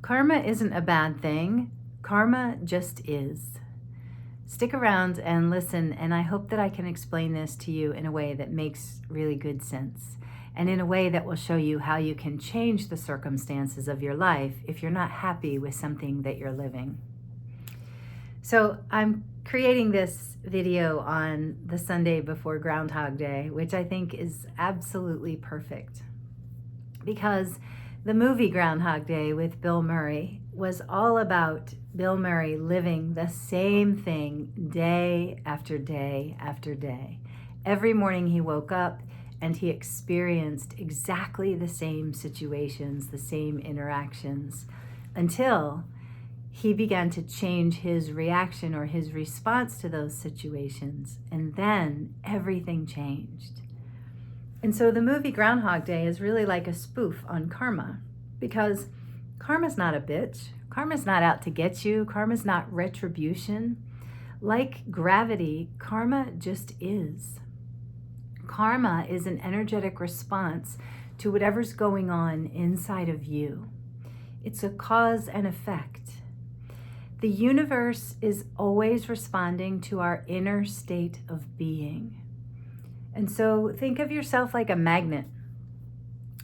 Karma isn't a bad thing. Karma just is. Stick around and listen, and I hope that I can explain this to you in a way that makes really good sense, and in a way that will show you how you can change the circumstances of your life if you're not happy with something that you're living. So I'm creating this video on the Sunday before Groundhog Day, which I think is absolutely perfect, because the movie Groundhog Day with Bill Murray was all about Bill Murray living the same thing day after day after day. Every morning he woke up and he experienced exactly the same situations, the same interactions, until he began to change his reaction or his response to those situations, and then everything changed. And so the movie Groundhog Day is really like a spoof on karma, because karma's not a bitch. Karma's not out to get you. Karma's not retribution. Like gravity, karma just is. Karma is an energetic response to whatever's going on inside of you. It's a cause and effect. The universe is always responding to our inner state of being. And so think of yourself like a magnet.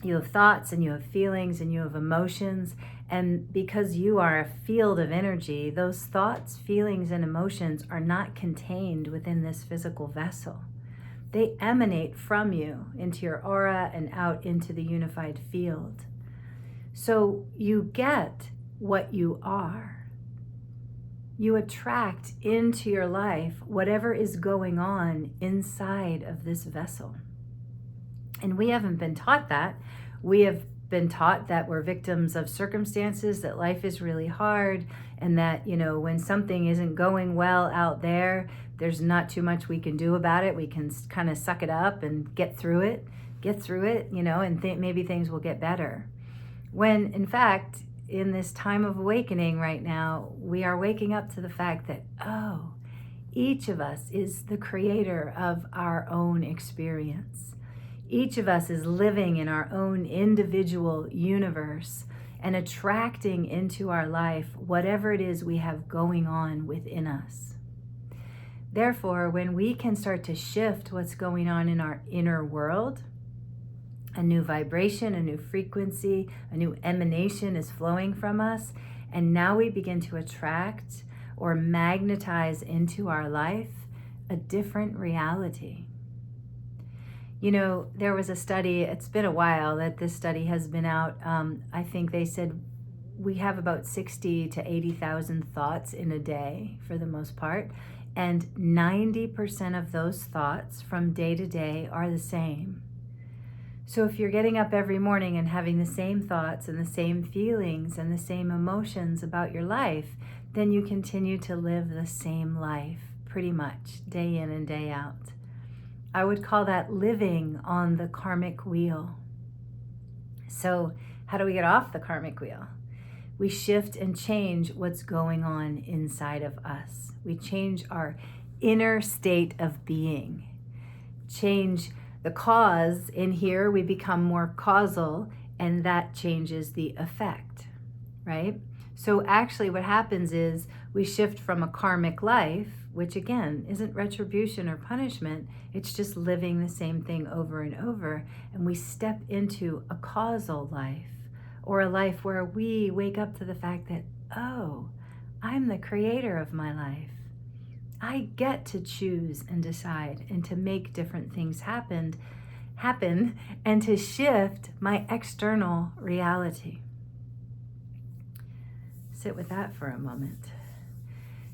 You have thoughts and you have feelings and you have emotions. And because you are a field of energy, those thoughts, feelings, and emotions are not contained within this physical vessel. They emanate from you into your aura and out into the unified field. So you get what you are. You attract into your life whatever is going on inside of this vessel. And we haven't been taught that. We have been taught that we're victims of circumstances, that life is really hard, and that, when something isn't going well out there, there's not too much we can do about it. We can kind of suck it up and get through it, and maybe things will get better. When, in fact, in this time of awakening right now, we are waking up to the fact that, each of us is the creator of our own experience. Each of us is living in our own individual universe and attracting into our life whatever it is we have going on within us. Therefore, when we can start to shift what's going on in our inner world, a new vibration, a new frequency, a new emanation is flowing from us, and now we begin to attract or magnetize into our life a different reality. There was a study, it's been a while that this study has been out. I think they said we have about 60 to 80,000 thoughts in a day for the most part, and 90% of those thoughts from day to day are the same. So if you're getting up every morning and having the same thoughts and the same feelings and the same emotions about your life, then you continue to live the same life pretty much day in and day out. I would call that living on the karmic wheel. So how do we get off the karmic wheel? We shift and change what's going on inside of us. We change our inner state of being. Change the cause in here, we become more causal, and that changes the effect, right? So actually what happens is we shift from a karmic life, which again isn't retribution or punishment, it's just living the same thing over and over, and we step into a causal life, or a life where we wake up to the fact that, I'm the creator of my life. I get to choose and decide and to make different things happen and to shift my external reality. Sit with that for a moment.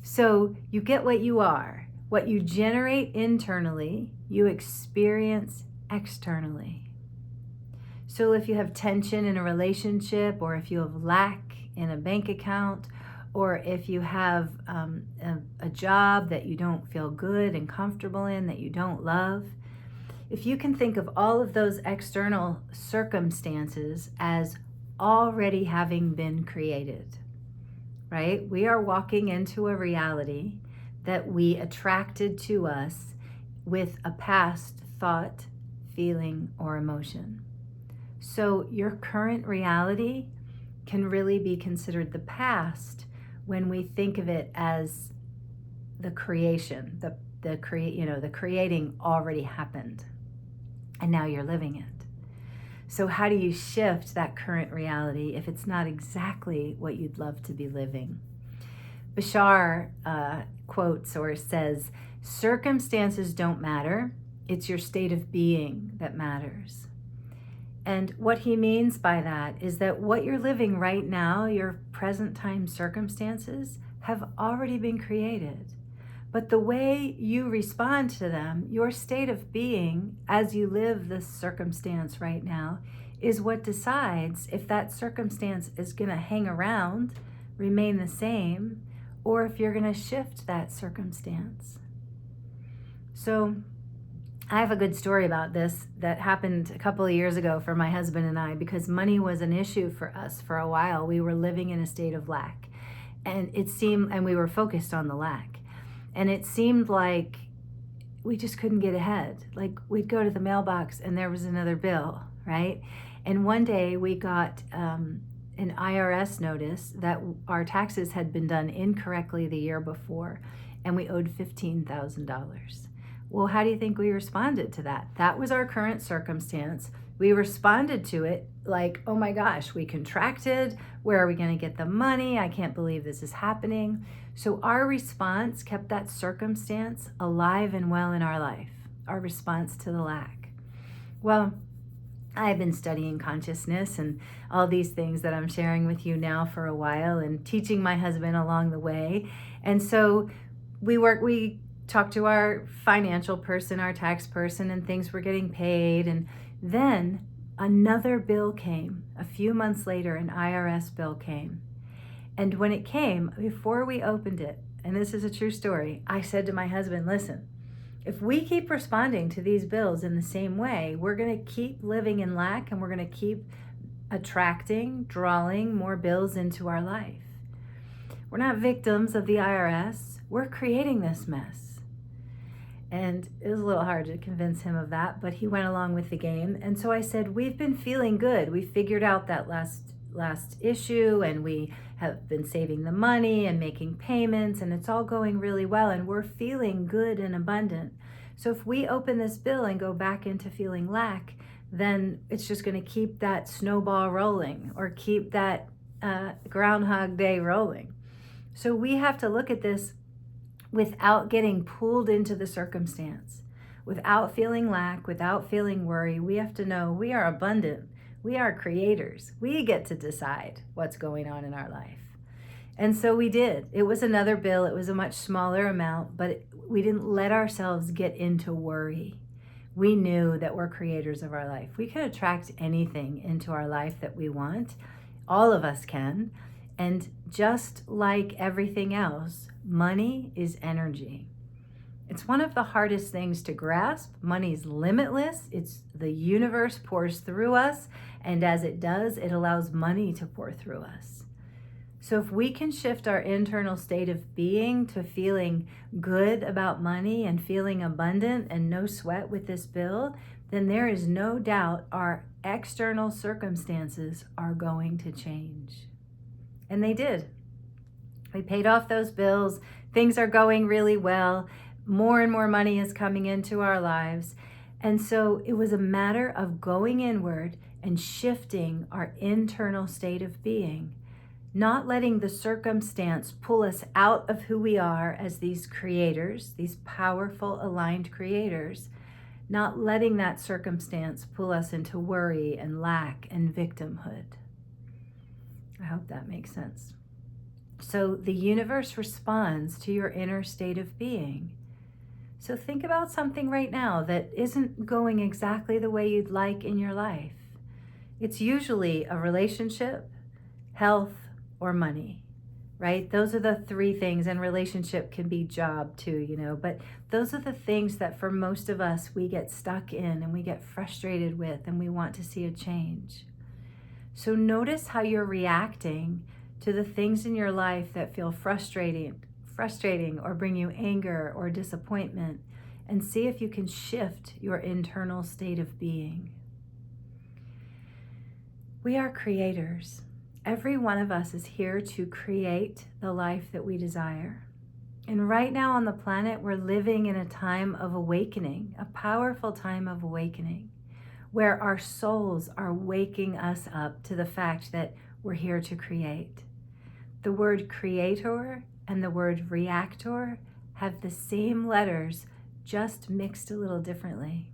So you get what you are. What you generate internally, you experience externally. So if you have tension in a relationship, or if you have lack in a bank account, or if you have a job that you don't feel good and comfortable in, that you don't love, if you can think of all of those external circumstances as already having been created, right? We are walking into a reality that we attracted to us with a past thought, feeling, or emotion. So your current reality can really be considered the past when we think of it as the creation, the creating already happened, and now you're living it. So how do you shift that current reality if it's not exactly what you'd love to be living? Bashar quotes or says, "Circumstances don't matter. It's your state of being that matters." And what he means by that is that what you're living right now, your present time circumstances, have already been created. But the way you respond to them, your state of being as you live this circumstance right now, is what decides if that circumstance is going to hang around, remain the same, or if you're going to shift that circumstance. So I have a good story about this that happened a couple of years ago for my husband and I, because money was an issue for us for a while. We were living in a state of lack, and we were focused on the lack. And it seemed like we just couldn't get ahead. Like we'd go to the mailbox and there was another bill, right? And one day we got an IRS notice that our taxes had been done incorrectly the year before, and we owed $15,000. Well, how do you think we responded to that? That was our current circumstance. We responded to it like, oh my gosh, we contracted. Where are we going to get the money? I can't believe this is happening. So our response kept that circumstance alive and well in our life, our response to the lack. Well, I've been studying consciousness and all these things that I'm sharing with you now for a while, and teaching my husband along the way. And so we talked to our financial person, our tax person, and things were getting paid. And then another bill came. A few months later, an IRS bill came. And when it came, before we opened it, and this is a true story, I said to my husband, listen, if we keep responding to these bills in the same way, we're going to keep living in lack, and we're going to keep drawing more bills into our life. We're not victims of the IRS. We're creating this mess. And it was a little hard to convince him of that, but he went along with the game. And so I said, we've been feeling good. We figured out that last issue, and we have been saving the money and making payments, and it's all going really well, and we're feeling good and abundant. So if we open this bill and go back into feeling lack, then it's just going to keep that snowball rolling, or keep that Groundhog Day rolling. So we have to look at this without getting pulled into the circumstance, without feeling lack, without feeling worry. We have to know we are abundant. We are creators. We get to decide what's going on in our life. And so we did. It was another bill. It was a much smaller amount, but we didn't let ourselves get into worry. We knew that we're creators of our life. We can attract anything into our life that we want. All of us can. And just like everything else, money is energy. It's one of the hardest things to grasp. Money's limitless. The universe pours through us, and as it does, it allows money to pour through us. So if we can shift our internal state of being to feeling good about money and feeling abundant and no sweat with this bill, then there is no doubt our external circumstances are going to change. And they did. We paid off those bills. Things are going really well. More and more money is coming into our lives. And so it was a matter of going inward and shifting our internal state of being, not letting the circumstance pull us out of who we are as these creators, these powerful, aligned creators, not letting that circumstance pull us into worry and lack and victimhood. I hope that makes sense. So the universe responds to your inner state of being. So think about something right now that isn't going exactly the way you'd like in your life. It's usually a relationship, health, or money, right? Those are the three things, and relationship can be job too, but those are the things that for most of us we get stuck in and we get frustrated with, and we want to see a change. So notice how you're reacting to the things in your life that feel frustrating or bring you anger or disappointment, and see if you can shift your internal state of being. We are creators. Every one of us is here to create the life that we desire. And right now on the planet, we're living in a time of awakening, a powerful time of awakening, where our souls are waking us up to the fact that we're here to create. The word creator and the word reactor have the same letters, just mixed a little differently.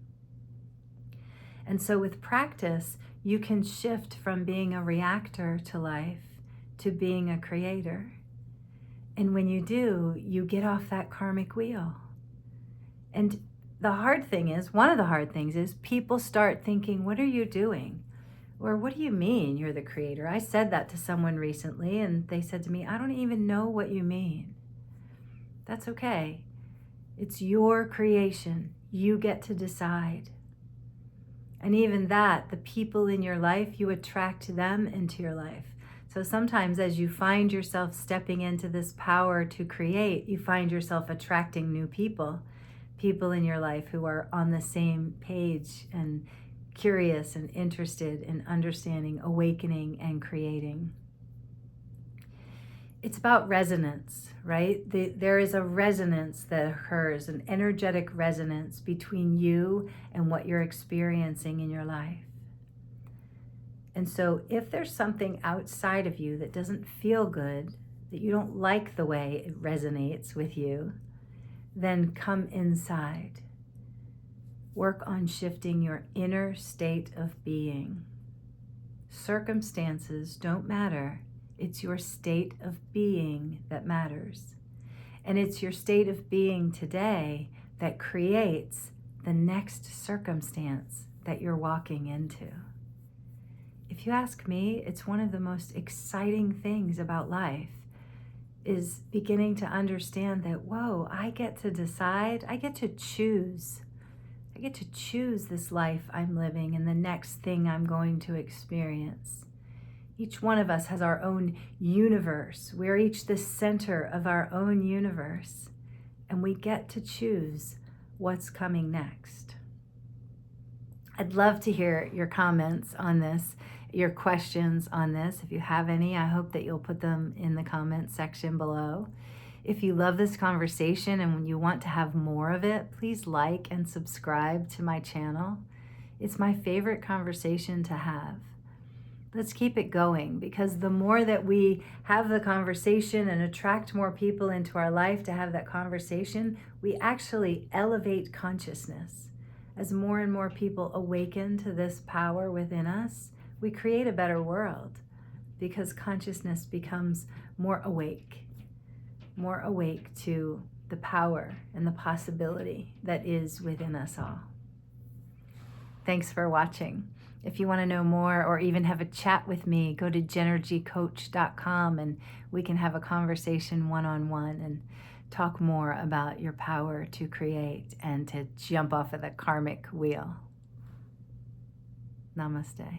And so with practice, you can shift from being a reactor to life to being a creator. And when you do, you get off that karmic wheel. And the hard thing is, one of the hard things is people start thinking, what are you doing? Or what do you mean you're the creator? I said that to someone recently and they said to me, I don't even know what you mean. That's okay. It's your creation. You get to decide. And even that, the people in your life, you attract them into your life. So sometimes as you find yourself stepping into this power to create, you find yourself attracting new people in your life who are on the same page and curious and interested in understanding, awakening, and creating. It's about resonance, right? There is a resonance that occurs, an energetic resonance between you and what you're experiencing in your life. And so if there's something outside of you that doesn't feel good, that you don't like the way it resonates with you, then come inside. Work on shifting your inner state of being. Circumstances don't matter. It's your state of being that matters. And it's your state of being today that creates the next circumstance that you're walking into. If you ask me, it's one of the most exciting things about life is beginning to understand that, whoa, I get to decide, I get to choose. I get to choose this life I'm living and the next thing I'm going to experience. Each one of us has our own universe. We're each the center of our own universe, and we get to choose what's coming next. I'd love to hear your comments on this, your questions on this. If you have any, I hope that you'll put them in the comments section below. If you love this conversation and you want to have more of it, please like and subscribe to my channel. It's my favorite conversation to have. Let's keep it going, because the more that we have the conversation and attract more people into our life to have that conversation, we actually elevate consciousness. As more and more people awaken to this power within us, we create a better world because consciousness becomes more awake to the power and the possibility that is within us all. Thanks for watching. If you want to know more or even have a chat with me, go to jenergycoach.com and we can have a conversation one-on-one and talk more about your power to create and to jump off of the karmic wheel. Namaste.